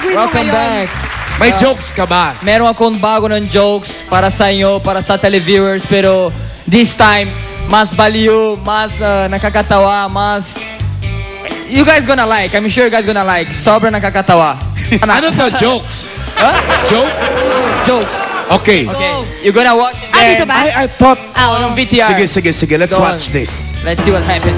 gagawin mo Welcome ngayon? back. May jokes ka ba? Meron akong bago ng jokes para sa inyo, para sa televiewers, pero this time, mas baliw, mas nakakatawa, mas... You guys gonna like. I'm sure you guys gonna like. Sobrang nakakatawa. Ano to? Jokes? Huh? Joke? Jokes. Okay. Okay. You're gonna watch it Ah, dito then. ba? I thought... Ng VTR. Sige. Let's Go on. watch this. Let's see what happened.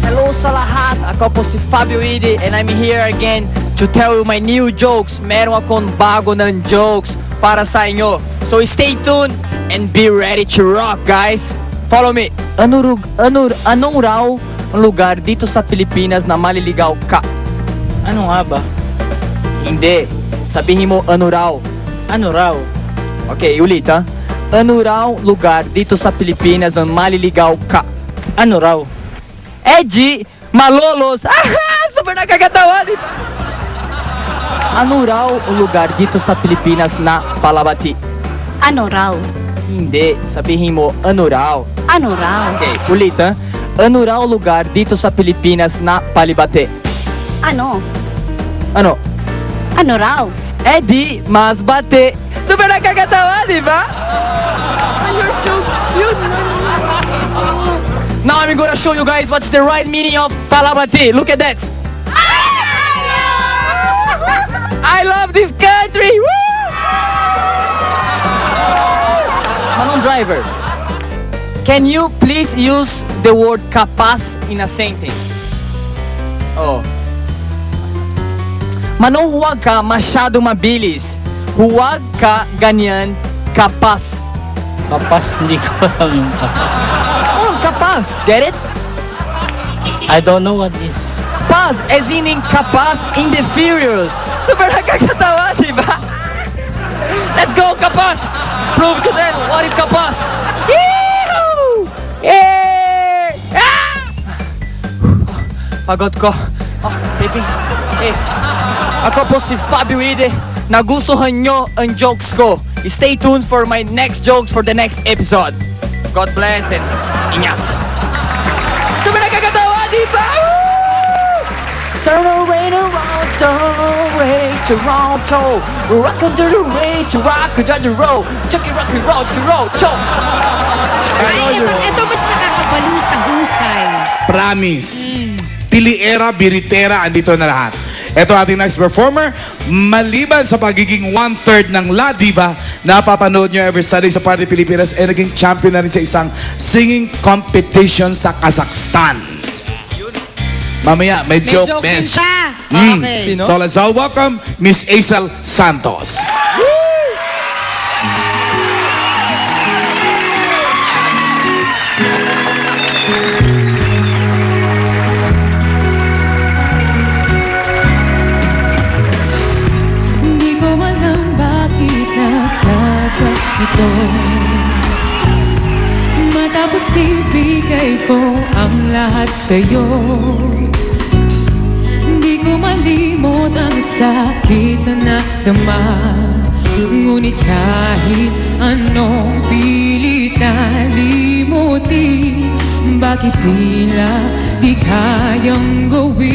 Hello sa lahat. Ako po si Fabio Ide and I'm here again to tell you my new jokes. Meron akong bago ng jokes para sa inyo. So stay tuned and be ready to rock, guys. Follow me. Anong raw ang lugar dito sa Pilipinas na maliligaw ka? Ano nga ba? Hindi. Sabihin mo ano raw. Ano raw? Okay, ulit ha. Ano raw lugar dito sa Pilipinas na maliligaw ka? Ano raw? Edgy, Malolos. Super nakakatawa, di ba? Ano raw ang lugar dito sa Pilipinas na palabati? Ano raw? Hindi, sabihin mo ano raw. Ano raw? Okay, ulit ha. Ano raw ang lugar dito sa Pilipinas na palibate? Ano? Ano? Ano raw? Eddie, Masbate. Super nakakatawa, di ba? Your joke, yun. Now I'm gonna show you guys what's the right meaning of palabati. Look at that. I love this country. Woo! Manong driver, can you please use the word kapaz in a sentence? Oh. Manong huwag ka masyado mabilis. Huwag ka ganyan kapaz. Kapas, hindi ko alam yung kapas. Oh, kapaz. Get it? I don't know what is. Kapaz, as in kapaz in the Furious. Super nakakatawa, di ba? Let's go, kapaz! Prove to them what is kapaz. Yee-hoo! Yeah! Ah! Pagod ko. Oh, baby. Eh, ako po si Fabio Ide. Nagustuhan nyo ang jokes ko. Stay tuned for my next jokes for the next episode. God bless and ingat. Super nakakatawa, di ba? Celebrate around the way, Toronto. Rock on the way, to rock on the road. Chucky rock and roll, to roll, chok. Ay, ito mas nakakabalo sa husay. Promise. Tiliera, biritera, andito na lahat. Ito ating next performer. Maliban sa pagiging 1/3 ng La Diva, napapanood nyo every Sunday sa Party Pilipinas ay naging champion na rin sa isang singing competition sa Kazakhstan. Mamaya, may May joke, joke din Benz. siya. Mm. Okay. Sino? So let's all welcome Miss Aisel Santos. Hindi ko alam bakit nagkaganito. Matapos ibigay ko ang lahat sa'yo, hindi ko malimot ang sakit na nadama. Ngunit kahit anong pilit na limutin, bakit tila di kayang gawin?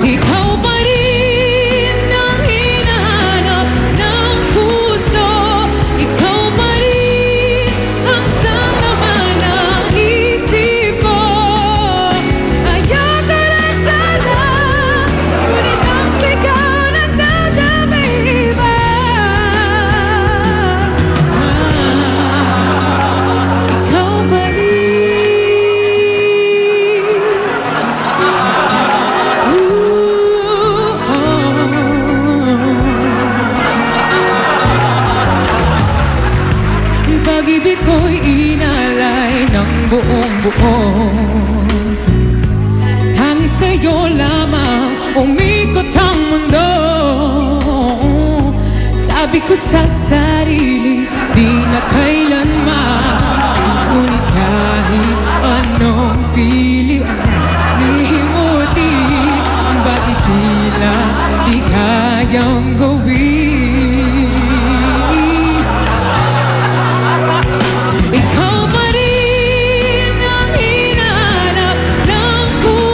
Ikaw pa rin ang hinahanap ng puso. Ikaw pa rin ang siyang laman ng isip ko. Ayaw ka na sana, ngunit ang sigaw nagdadamiba. Ikaw pa pag-ibig ko'y inalay ng buong buos. Tanging sa'yo lamang umikot ang mundo. Sabi ko sa sarili, di na kailanman. Ngunit kahit anong pili ang limutin, bakit tila di kayang gawin? Ikaw pa rin ang hinahanap ng puso.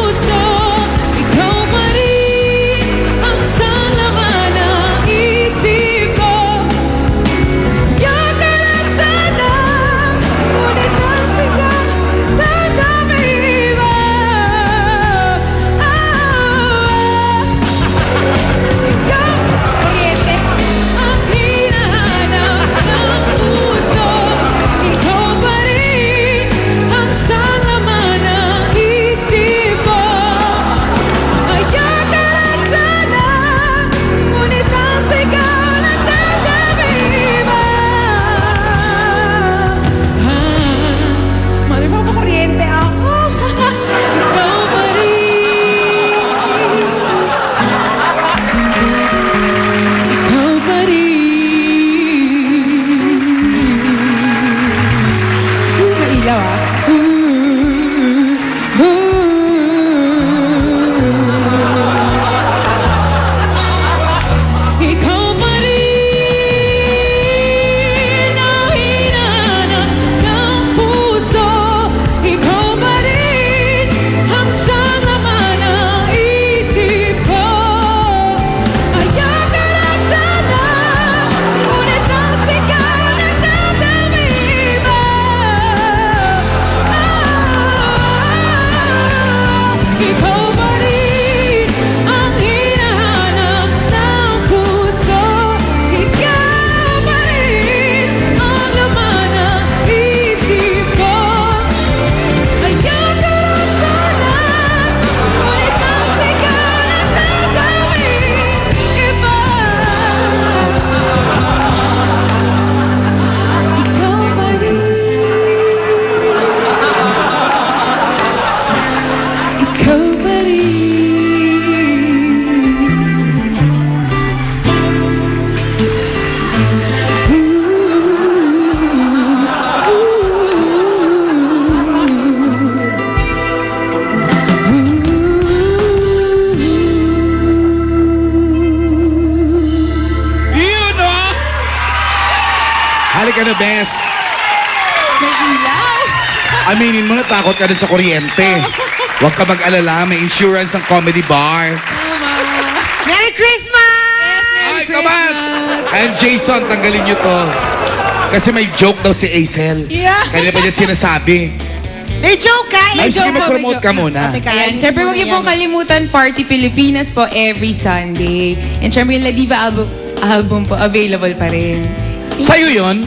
Halika na, Bes. May ilaw. Aminin mo na takot ka din sa kuryente. Huwag ka mag-alala, may insurance ang Comedy Bar. Merry Christmas! Ay, kabas! And Jason, tanggalin niyo to. Kasi may joke daw si Aisel. Yeah. Kanina pa niya sinasabi. May joke ka? Ay, sige, joke po, mag-promote may ka joke. muna. Teka, Ayan, ayusin syempre mo huwag na niyo pong yan. kalimutan Party Pilipinas po every Sunday. And syempre yung La Diva album po available pa rin. Sa'yo yun?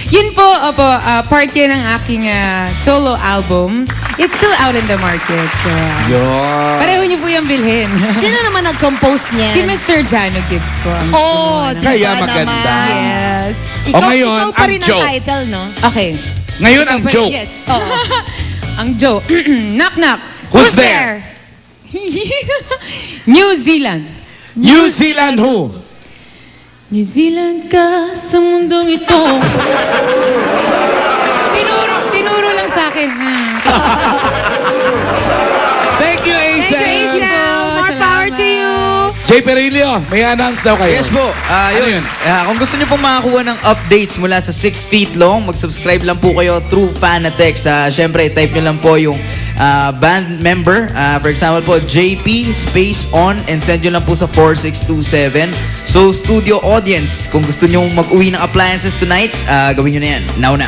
Yun po, opo, part yan ng aking solo album. It's still out in the market. So, Yun. pareho niyo po yung bilhin. Sino naman nag-compose niyan? Si Mr. Jano Gibbs po. ang Oh, gumawa ng- Kaya diba maganda. naman? Yes. Ikaw, O ngayon, ikaw pa ang rin ang joke. title, no? Okay. Ngayon ang Ikaw pa- joke. Yes. Ang joke. Knock knock. Who's there? New Zealand. New Zealand who? New Zealand ka sa mundong ito. Tinuro lang sa akin. Thank you, Aisel. Thank you po. More power to you! Jay Perillo, may announce daw kayo. Yes po. Ano yun? Kung gusto niyo pong makakuha ng updates mula sa 6 feet long, mag-subscribe lang po kayo through Fanatech. Siyempre, type niyo lang po yung band member. For example po, JP space on and send nyo lang po sa 4627. So, studio audience, kung gusto niyo mag-uwi ng appliances tonight, gawin nyo na yan. Now na.